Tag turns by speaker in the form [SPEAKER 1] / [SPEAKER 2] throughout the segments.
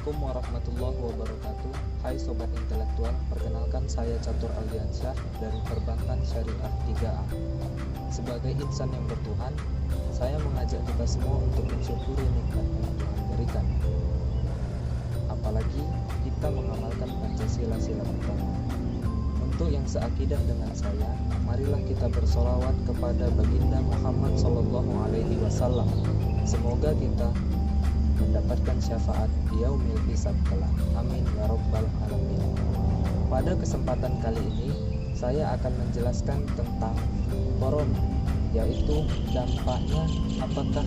[SPEAKER 1] Assalamualaikum warahmatullahi wabarakatuh. Hai Sobat Intelektual, perkenalkan saya Catur Aldiansyah dari Perbankan Syariah 3A. Sebagai insan yang bertuhan, saya mengajak kita semua untuk mensyukuri nikmat yang Tuhan berikan. Apalagi kita mengamalkan Pancasila sila pertama. Untuk yang seakidah dengan saya, marilah kita bersolawat kepada Baginda Muhammad SAW. Semoga kita mendapatkan syafaat di yaumil hisab kelak. Amin ya rabbal alamin. Pada kesempatan kali ini saya akan menjelaskan tentang corona, yaitu dampaknya apakah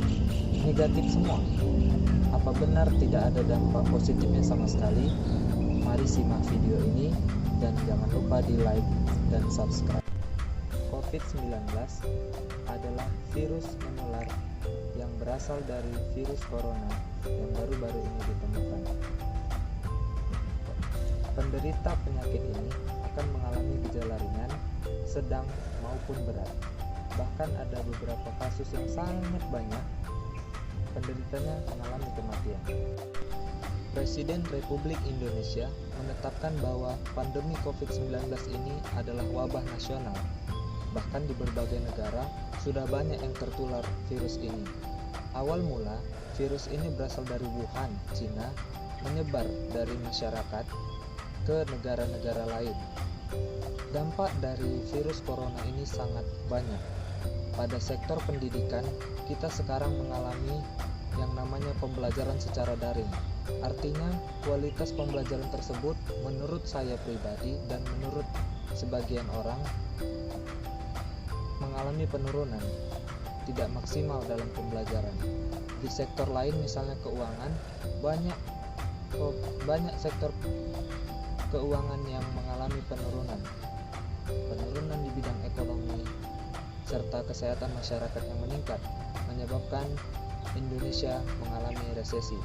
[SPEAKER 1] negatif semua? Apa benar tidak ada dampak positifnya sama sekali? Mari simak video ini dan jangan lupa di like dan subscribe. COVID-19 adalah virus menular yang berasal dari virus corona yang baru-baru ini ditemukan. Penderita penyakit ini akan mengalami gejala ringan, sedang maupun berat. Bahkan ada beberapa kasus yang sangat banyak penderitanya mengalami kematian. Presiden Republik Indonesia menetapkan bahwa pandemi COVID-19 ini adalah wabah nasional. Bahkan di berbagai negara sudah banyak yang tertular virus ini. Awal mula, virus ini berasal dari Wuhan, Cina, menyebar dari masyarakat ke negara-negara lain. Dampak dari virus corona ini sangat banyak. Pada sektor pendidikan, kita sekarang mengalami yang namanya pembelajaran secara daring. Artinya, kualitas pembelajaran tersebut menurut saya pribadi dan menurut sebagian orang mengalami penurunan, tidak maksimal dalam pembelajaran. Di sektor lain misalnya keuangan, banyak sektor keuangan yang mengalami penurunan di bidang ekonomi serta kesehatan masyarakat yang meningkat, menyebabkan Indonesia mengalami resesi.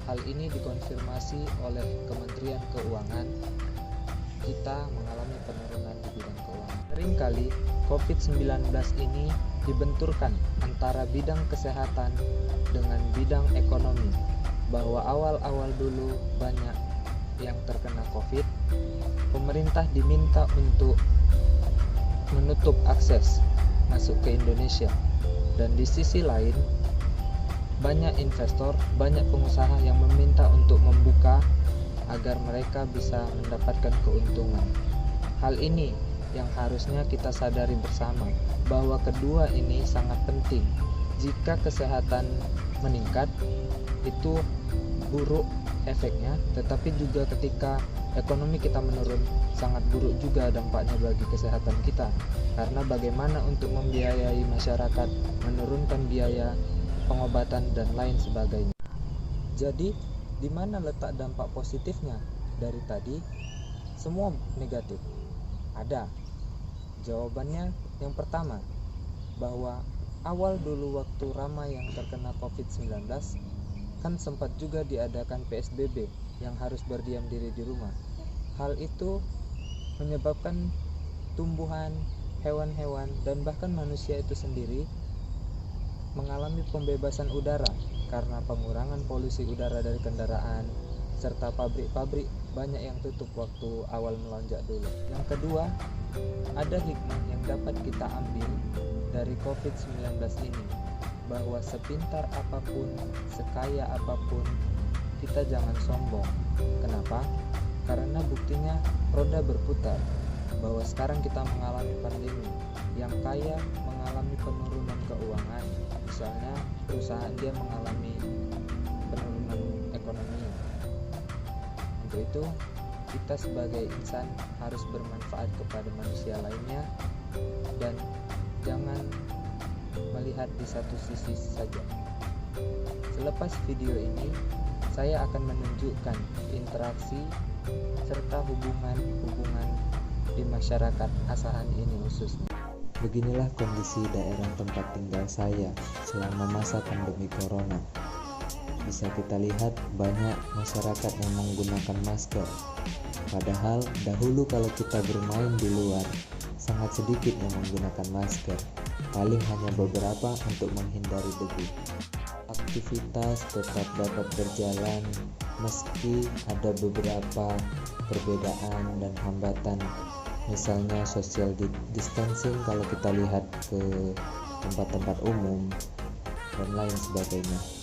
[SPEAKER 1] Hal ini dikonfirmasi oleh Kementerian Keuangan. Kita mengalami penurunan di bidang keuangan. Seringkali COVID-19 ini dibenturkan antara bidang kesehatan dengan bidang ekonomi, bahwa awal-awal dulu banyak yang terkena COVID, pemerintah diminta untuk menutup akses masuk ke Indonesia, dan di sisi lain banyak investor, banyak pengusaha yang meminta untuk membuka agar mereka bisa mendapatkan keuntungan. Hal ini yang harusnya kita sadari bersama, bahwa kedua ini sangat penting. Jika kesehatan meningkat, itu buruk efeknya, tetapi juga ketika ekonomi kita menurun, sangat buruk juga dampaknya bagi kesehatan kita. Karena bagaimana untuk membiayai masyarakat, menurunkan biaya pengobatan dan lain sebagainya. Jadi, di mana letak dampak positifnya? Dari tadi semua negatif. Ada. Jawabannya yang pertama, bahwa awal dulu waktu ramai yang terkena COVID-19 kan sempat juga diadakan PSBB yang harus berdiam diri di rumah. Hal itu menyebabkan tumbuhan, hewan-hewan, dan bahkan manusia itu sendiri mengalami pembebasan udara karena pengurangan polusi udara dari kendaraan, serta pabrik-pabrik banyak yang tutup waktu awal melonjak dulu. Yang kedua, ada hikmah yang dapat kita ambil dari COVID-19 ini, bahwa sepintar apapun, sekaya apapun, kita jangan sombong. Kenapa? Karena buktinya roda berputar, bahwa sekarang kita mengalami pandemi. Yang kaya mengalami penurunan keuangan, misalnya perusahaan dia mengalami penurunan ekonomi. Untuk itu, kita sebagai insan harus bermanfaat kepada manusia lainnya dan jangan melihat di satu sisi saja. Selepas video ini, saya akan menunjukkan interaksi serta hubungan di masyarakat Asahan ini khususnya.
[SPEAKER 2] Beginilah kondisi daerah tempat tinggal saya selama masa pandemi corona. Bisa kita lihat banyak masyarakat yang menggunakan masker. Padahal dahulu kalau kita bermain di luar, sangat sedikit yang menggunakan masker. Paling hanya beberapa untuk menghindari debu. Aktivitas tetap dapat berjalan meski ada beberapa perbedaan dan hambatan, misalnya social distancing kalau kita lihat ke tempat-tempat umum dan lain sebagainya.